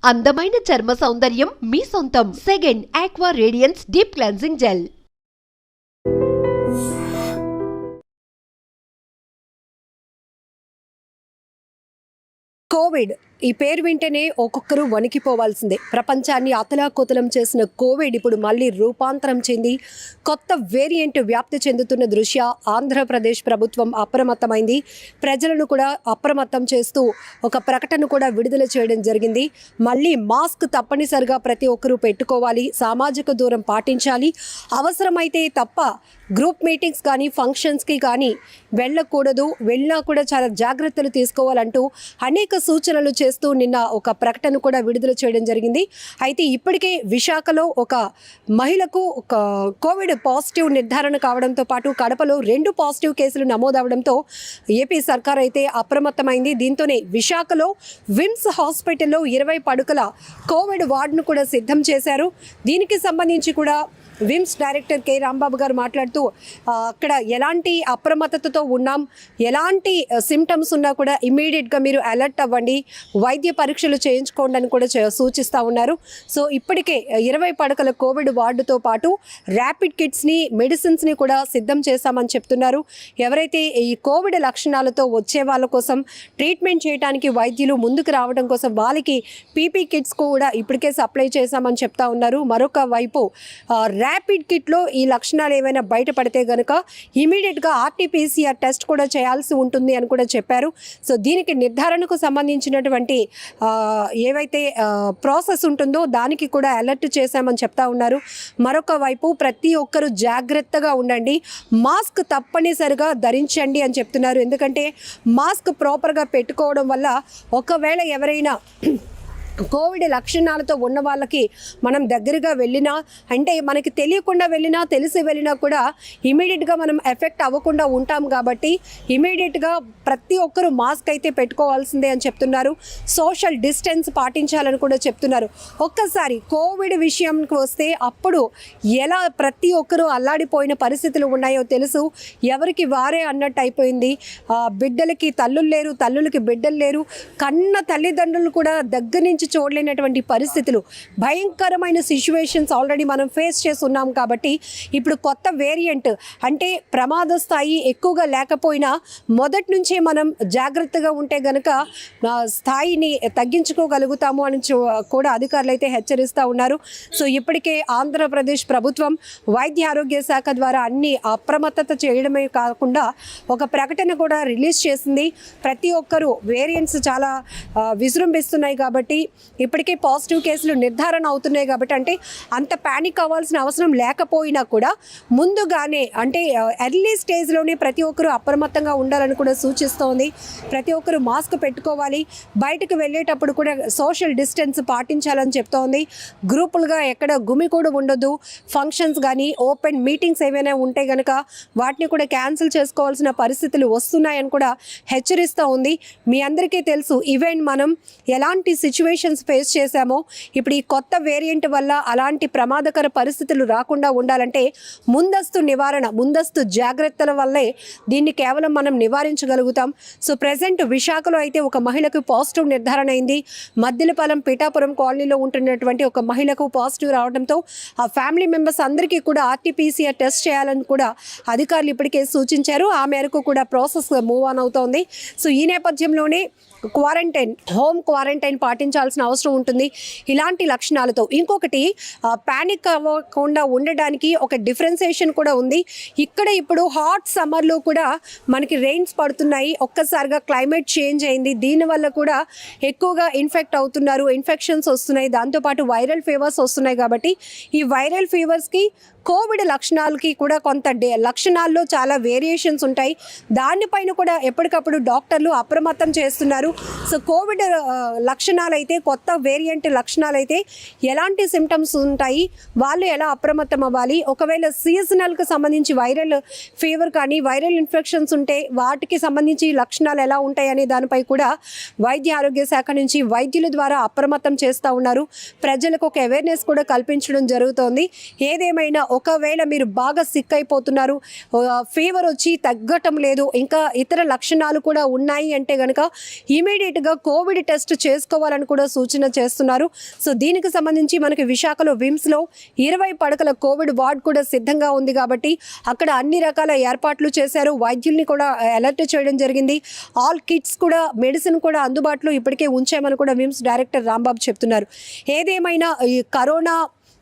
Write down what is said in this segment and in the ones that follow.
అందమైన చర్మ సౌందర్యం మీ సొంతం. Second aqua radiance deep cleansing gel. Covid ఈ పేరు వింటేనే ఒక్కొక్కరు వణికిపోవాల్సిందే. ప్రపంచాన్ని అతలాకుతలం చేసిన కోవిడ్ ఇప్పుడు మళ్ళీ రూపాంతరం చెంది కొత్త వేరియంట్ వ్యాప్తి చెందుతున్న దృష్ట్యా ఆంధ్రప్రదేశ్ ప్రభుత్వం అప్రమత్తమైంది. ప్రజలను కూడా అప్రమత్తం చేస్తూ ఒక ప్రకటన కూడా విడుదల చేయడం జరిగింది. మళ్ళీ మాస్క్ తప్పనిసరిగా ప్రతి ఒక్కరూ పెట్టుకోవాలి, సామాజిక దూరం పాటించాలి, అవసరమైతే తప్ప గ్రూప్ మీటింగ్స్ కానీ ఫంక్షన్స్కి కానీ వెళ్ళకూడదు, వెళ్ళినా కూడా చాలా జాగ్రత్తలు తీసుకోవాలంటూ అనేక సూచనలు చేస్తూ నిన్న ఒక ప్రకటన కూడా విడుదల చేయడం జరిగింది. అయితే ఇప్పటికే విశాఖలో ఒక మహిళకు ఒక కోవిడ్ పాజిటివ్ నిర్ధారణ కావడంతో పాటు కడపలో 2 పాజిటివ్ కేసులు నమోదవడంతో ఏపీ సర్కార్ అయితే అప్రమత్తమైంది. దీంతోనే విశాఖలో విమ్స్ హాస్పిటల్లో 20 పడుకల కోవిడ్ వార్డును కూడా సిద్ధం చేశారు. దీనికి సంబంధించి కూడా విమ్స్ డైరెక్టర్ కె రాంబాబు గారు మాట్లాడుతూ అక్కడ ఎలాంటి అప్రమత్తతతో ఉన్నాం, ఎలాంటి సిమ్టమ్స్ ఉన్నా కూడా ఇమీడియట్గా మీరు అలర్ట్ అవ్వండి, వైద్య పరీక్షలు చేయించుకోండి అని కూడా సూచిస్తూ ఉన్నారు. సో ఇప్పటికే 20 పడకల కోవిడ్ వార్డుతో పాటు ర్యాపిడ్ కిట్స్ని, మెడిసిన్స్ని కూడా సిద్ధం చేశామని చెప్తున్నారు. ఎవరైతే ఈ కోవిడ్ లక్షణాలతో వచ్చే వాళ్ళ కోసం ట్రీట్మెంట్ చేయడానికి వైద్యులు ముందుకు రావడం కోసం వాళ్ళకి పీపీ కిట్స్ కూడా ఇప్పటికే సప్లై చేశామని చెప్తా ఉన్నారు. మరొక వైపు ర్యాపిడ్ కిట్లో ఈ లక్షణాలు ఏమైనా బయటపడితే కనుక ఇమీడియట్గా ఆర్టీపీసీఆర్ టెస్ట్ కూడా చేయాల్సి ఉంటుంది అని కూడా చెప్పారు. సో దీనికి నిర్ధారణకు సంబంధించినటువంటి ఏవైతే ప్రాసెస్ ఉంటుందో దానికి కూడా అలర్ట్ చేశామని చెప్తా ఉన్నారు. మరొక వైపు ప్రతి ఒక్కరూ జాగ్రత్తగా ఉండండి, మాస్క్ తప్పనిసరిగా ధరించండి అని చెప్తున్నారు. ఎందుకంటే మాస్క్ ప్రాపర్గా పెట్టుకోవడం వల్ల ఒకవేళ ఎవరైనా కోవిడ్ లక్షణాలతో ఉన్న వాళ్ళకి మనం దగ్గరగా వెళ్ళినా, అంటే మనకి తెలియకుండా వెళ్ళినా తెలిసి వెళ్ళినా కూడా ఇమీడియట్గా మనం ఎఫెక్ట్ అవ్వకుండా ఉంటాం. కాబట్టి ఇమీడియట్గా ప్రతి ఒక్కరూ మాస్క్ అయితే పెట్టుకోవాల్సిందే అని చెప్తున్నారు. సోషల్ డిస్టెన్స్ పాటించాలని కూడా చెప్తున్నారు. ఒక్కసారి కోవిడ్ విషయంకి వస్తే అప్పుడు ఎలా ప్రతి ఒక్కరూ అల్లాడిపోయిన పరిస్థితులు ఉన్నాయో తెలుసు. ఎవరికి వారే అన్నట్టు అయిపోయింది. బిడ్డలకి తల్లులు లేరు, తల్లులకి బిడ్డలు లేరు, కన్న తల్లిదండ్రులు కూడా దగ్గర నుంచి చూడలేనటువంటి పరిస్థితులు, భయంకరమైన సిచ్యువేషన్స్ ఆల్రెడీ మనం ఫేస్ చేస్తున్నాం. కాబట్టి ఇప్పుడు కొత్త వేరియంట్ అంటే ప్రమాద స్థాయి ఎక్కువగా లేకపోయినా మొదటి నుంచే మనం జాగ్రత్తగా ఉంటే గనక స్థాయిని తగ్గించుకోగలుగుతాము అని కూడా అధికారులు అయితే హెచ్చరిస్తూ ఉన్నారు. సో ఇప్పటికే ఆంధ్రప్రదేశ్ ప్రభుత్వం వైద్య ఆరోగ్య శాఖ ద్వారా అన్ని అప్రమత్తత చేయడమే కాకుండా ఒక ప్రకటన కూడా రిలీజ్ చేసింది. ప్రతి ఒక్కరూ వేరియంట్స్ చాలా విజృంభిస్తున్నాయి కాబట్టి ఇప్పటికే పాజిటివ్ కేసులు నిర్ధారణ అవుతున్నాయి కాబట్టి అంటే అంత ప్యానిక్ అవ్వాల్సిన అవసరం లేకపోయినా కూడా ముందుగానే అంటే ఎర్లీ స్టేజ్లోనే ప్రతి ఒక్కరూ అప్రమత్తంగా ఉండాలని కూడా సూచిస్తోంది. ప్రతి ఒక్కరూ మాస్క్ పెట్టుకోవాలి, బయటకు వెళ్ళేటప్పుడు కూడా సోషల్ డిస్టెన్స్ పాటించాలని చెప్తోంది. గ్రూపులుగా ఎక్కడ గుమికూడు ఉండదు, ఫంక్షన్స్ కానీ ఓపెన్ మీటింగ్స్ ఏమైనా ఉంటే కనుక వాటిని కూడా క్యాన్సిల్ చేసుకోవాల్సిన పరిస్థితులు వస్తున్నాయని కూడా హెచ్చరిస్తూ ఉంది. మీ అందరికీ తెలుసు ఈవెన్ మనం ఎలాంటి సిచ్యువేషన్స్ ఫేస్ చేశామో ఇప్పుడు ఈ కొత్త వేరియంట్ వల్ల అలాంటి ప్రమాదకర పరిస్థితులు రాకుండా ఉండాలంటే ముందస్తు నివారణ, ముందస్తు జాగ్రత్తల వల్లే దీన్ని కేవలం మనం నివారించగలుగుతాం. సో ప్రెసెంట్ విశాఖలో అయితే ఒక మహిళకు పాజిటివ్ నిర్ధారణ అయింది. మద్దిలపాలెం పిఠాపురం కాలనీలో ఉంటున్నటువంటి ఒక మహిళకు పాజిటివ్ రావడంతో ఆ ఫ్యామిలీ మెంబర్స్ అందరికీ కూడా ఆర్టీపీసీఆర్ టెస్ట్ చేయాలని కూడా అధికారులు ఇప్పటికే సూచించారు. ఆ మేరకు కూడా ప్రాసెస్ మూవ్ ఆన్ అవుతోంది. సో ఈ నేపథ్యంలోనే క్వారంటైన్, హోమ్ క్వారంటైన్ పాటించాల్సిన అవసరం ఉంటుంది ఇలాంటి లక్షణాలతో. ఇంకొకటి ప్యానిక్ అవ్వకుండా ఉండడానికి ఒక డిఫరెన్సియేషన్ కూడా ఉంది. ఇక్కడ ఇప్పుడు హాట్ సమ్మర్లో కూడా మనకి రెయిన్స్ పడుతున్నాయి, ఒక్కసారిగా క్లైమేట్ చేంజ్ అయింది, దీనివల్ల కూడా ఎక్కువగా ఇన్ఫెక్ట్ అవుతున్నారు, ఇన్ఫెక్షన్స్ వస్తున్నాయి, దాంతోపాటు వైరల్ ఫీవర్స్ వస్తున్నాయి. కాబట్టి ఈ వైరల్ ఫీవర్స్కి కోవిడ్ లక్షణాలకి కూడా కొంత లక్షణాల్లో చాలా వేరియేషన్స్ ఉంటాయి. దానిపైన కూడా ఎప్పటికప్పుడు డాక్టర్లు అప్రమత్తం చేస్తున్నారు. సో కోవిడ్ లక్షణాలైతే, కొత్త వేరియంట్ లక్షణాలైతే ఎలాంటి సిమ్టమ్స్ ఉంటాయి, వాళ్ళు ఎలా అప్రమత్తం అవ్వాలి, ఒకవేళ సీజనల్కి సంబంధించి వైరల్ ఫీవర్ కానీ వైరల్ ఇన్ఫెక్షన్స్ ఉంటే వాటికి సంబంధించి లక్షణాలు ఎలా ఉంటాయి అనే దానిపై కూడా వైద్య ఆరోగ్య శాఖ నుంచి వైద్యుల ద్వారా అప్రమత్తం చేస్తూ ఉన్నారు. ప్రజలకు ఒక అవేర్నెస్ కూడా కల్పించడం జరుగుతోంది. ఏదేమైనా ఒకవేళ మీరు బాగా సిక్ అయిపోతున్నారు, ఫీవర్ వచ్చి తగ్గటం లేదు, ఇంకా ఇతర లక్షణాలు కూడా ఉన్నాయి అంటే కనుక ఇమీడియట్గా కోవిడ్ టెస్ట్ చేసుకోవాలని కూడా సూచన చేస్తున్నారు. సో దీనికి సంబంధించి మనకి విశాఖలో విమ్స్లో 20 పడకల కోవిడ్ వార్డ్ కూడా సిద్ధంగా ఉంది కాబట్టి అక్కడ అన్ని రకాల ఏర్పాట్లు చేశారు. వైద్యుల్ని కూడా అలర్ట్ చేయడం జరిగింది. ఆల్ కిట్స్ కూడా, మెడిసిన్ కూడా అందుబాటులో ఇప్పటికే ఉంచామని కూడా విమ్స్ డైరెక్టర్ రాంబాబు చెప్తున్నారు. ఏదేమైనా ఈ కరోనా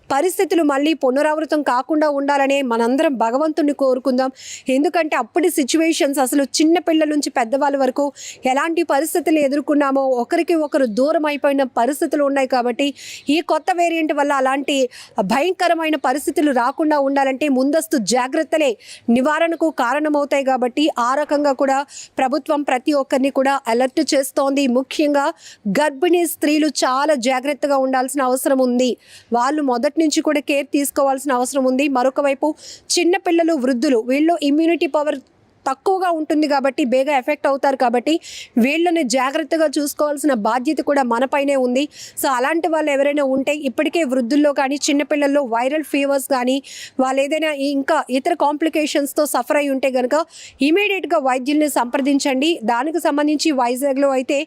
పరిస్థితులు మళ్ళీ పునరావృతం కాకుండా ఉండాలనే మనందరం భగవంతుని కోరుకుందాం. ఎందుకంటే అప్పటి సిచ్యువేషన్స్ అసలు చిన్న పిల్లల నుంచి పెద్దవాళ్ళ వరకు ఎలాంటి పరిస్థితులు ఎదుర్కొన్నామో, ఒకరికి ఒకరు దూరం అయిపోయిన పరిస్థితులు ఉన్నాయి. కాబట్టి ఈ కొత్త వేరియంట్ వల్ల అలాంటి భయంకరమైన పరిస్థితులు రాకుండా ఉండాలంటే ముందస్తు జాగ్రత్తలే నివారణకు కారణమవుతాయి. కాబట్టి ఆ రకంగా కూడా ప్రభుత్వం ప్రతి ఒక్కరిని కూడా అలర్ట్ చేస్తోంది. ముఖ్యంగా గర్భిణీ స్త్రీలు చాలా జాగ్రత్తగా ఉండాల్సిన అవసరం ఉంది. వాళ్ళు మొదటి నుంచి కూడా కేర్ తీసుకోవాల్సిన అవసరం ఉంది. మరొక వైపు చిన్నపిల్లలు, వృద్ధులు, వీళ్ళు ఇమ్యూనిటీ పవర్ తక్కువగా ఉంటుంది కాబట్టి బేగా ఎఫెక్ట్ అవుతారు. కాబట్టి వీళ్ళని జాగ్రత్తగా చూసుకోవాల్సిన బాధ్యత కూడా మనపైనే ఉంది. సో అలాంటి వాళ్ళు ఎవరైనా ఉంటే, ఇప్పటికే వృద్ధుల్లో కానీ చిన్నపిల్లల్లో వైరల్ ఫీవర్స్ కానీ వాళ్ళు ఏదైనా ఇంకా ఇతర కాంప్లికేషన్స్తో సఫర్ అయి ఉంటే కనుక ఇమీడియట్గా వైద్యుల్ని సంప్రదించండి. దానికి సంబంధించి వైజాగ్లో అయితే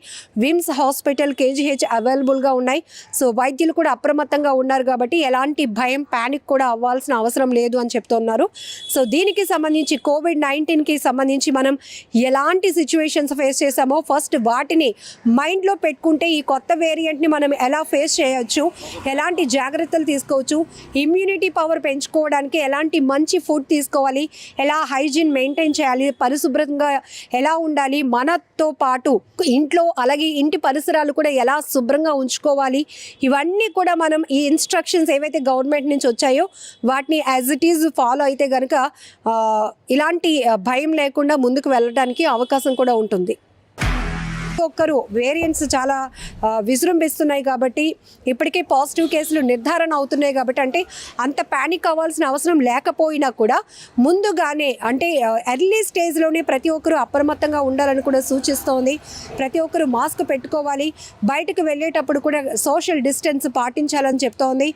విమ్స్ హాస్పిటల్, కేజీహెచ్ అవైలబుల్గా ఉన్నాయి. సో వైద్యులు కూడా అప్రమత్తంగా ఉన్నారు కాబట్టి ఎలాంటి భయం, ప్యానిక్ కూడా అవ్వాల్సిన అవసరం లేదు అని చెప్తున్నారు. సో దీనికి సంబంధించి కోవిడ్-19కి సంబంధించి మనం ఎలాంటి సిచ్యువేషన్స్ ఫేస్ చేసామో ఫస్ట్ వాటిని మైండ్లో పెట్టుకుంటే ఈ కొత్త వేరియంట్ని మనం ఎలా ఫేస్ చేయొచ్చు, ఎలాంటి జాగ్రత్తలు తీసుకోవచ్చు, ఇమ్యూనిటీ పవర్ పెంచుకోవడానికి ఎలాంటి మంచి ఫుడ్ తీసుకోవాలి, ఎలా హైజీన్ మెయింటైన్ చేయాలి, పరిశుభ్రంగా ఎలా ఉండాలి, మనతో పాటు ఇంట్లో అలాగే ఇంటి పరిసరాలు కూడా ఎలా శుభ్రంగా ఉంచుకోవాలి, ఇవన్నీ కూడా మనం ఈ ఇన్స్ట్రక్షన్స్ ఏవైతే గవర్నమెంట్ నుంచి వచ్చాయో వాటిని యాజ్ ఇట్ ఈజ్ ఫాలో అయితే కనుక ఇలాంటి భయం లేకుండా ముందుకు వెళ్ళడానికి అవకాశం కూడా ఉంటుంది. ఒక్కరు వేరియంట్స్ చాలా విజృంభిస్తున్నాయి కాబట్టి ఇప్పటికే పాజిటివ్ కేసులు నిర్ధారణ అవుతున్నాయి కాబట్టి అంటే అంత ప్యానిక్ అవ్వాల్సిన అవసరం లేకపోయినా కూడా ముందుగానే అంటే ఎర్లీ స్టేజ్లోనే ప్రతి ఒక్కరు అప్రమత్తంగా ఉండాలని కూడా సూచిస్తోంది. ప్రతి ఒక్కరు మాస్క్ పెట్టుకోవాలి, బయటకు వెళ్ళేటప్పుడు కూడా సోషల్ డిస్టెన్స్ పాటించాలని చెప్తోంది.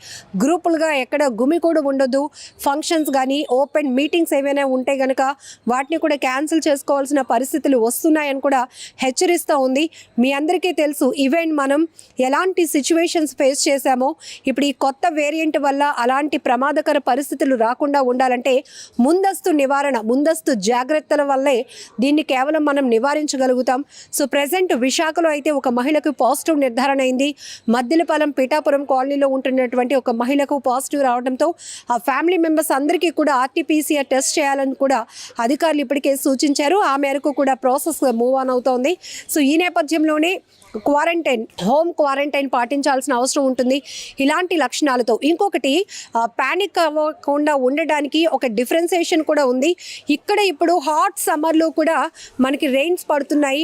గ్రూపులుగా ఎక్కడ గుమికూడు ఉండొద్దు. ఫంక్షన్స్ కానీ ఓపెన్ మీటింగ్స్ ఏమైనా ఉంటే కనుక వాటిని కూడా క్యాన్సిల్ చేసుకోవాల్సిన పరిస్థితులు వస్తున్నాయని కూడా హెచ్చరిస్తూ ఉంది. మీ అందరికీ తెలుసు ఈవెన్ మనం ఎలాంటి సిచ్యువేషన్స్ ఫేస్ చేశామో, ఇప్పుడు ఈ కొత్త వేరియంట్ వల్ల అలాంటి ప్రమాదకర పరిస్థితులు రాకుండా ఉండాలంటే ముందస్తు నివారణ, ముందస్తు జాగ్రత్తల వల్లే దీన్ని కేవలం మనం నివారించగలుగుతాం. సో ప్రెజెంట్ విశాఖలో అయితే ఒక మహిళకు పాజిటివ్ నిర్ధారణ అయింది. మద్దిలపాలెం పీఠాపురం కాలనీలో ఉంటున్నటువంటి ఒక మహిళకు పాజిటివ్ రావడంతో ఆ ఫ్యామిలీ మెంబర్స్ అందరికీ కూడా RT-PCR టెస్ట్ చేయాలని కూడా అధికారులు ఇప్పటికే సూచించారు. ఆ మేరకు కూడా ప్రాసెస్ మూవ్ ఆన్ అవుతోంది. సో ఈ నేపథ్యంలోనే హోమ్ క్వారంటైన్ పాటించాల్సిన అవసరం ఉంటుంది ఇలాంటి లక్షణాలతో. ఇంకొకటి ప్యానిక్ అవ్వకుండా ఉండడానికి ఒక డిఫరెన్సియేషన్ కూడా ఉంది. ఇక్కడ ఇప్పుడు హాట్ సమ్మర్లో కూడా మనకి రెయిన్స్ పడుతున్నాయి.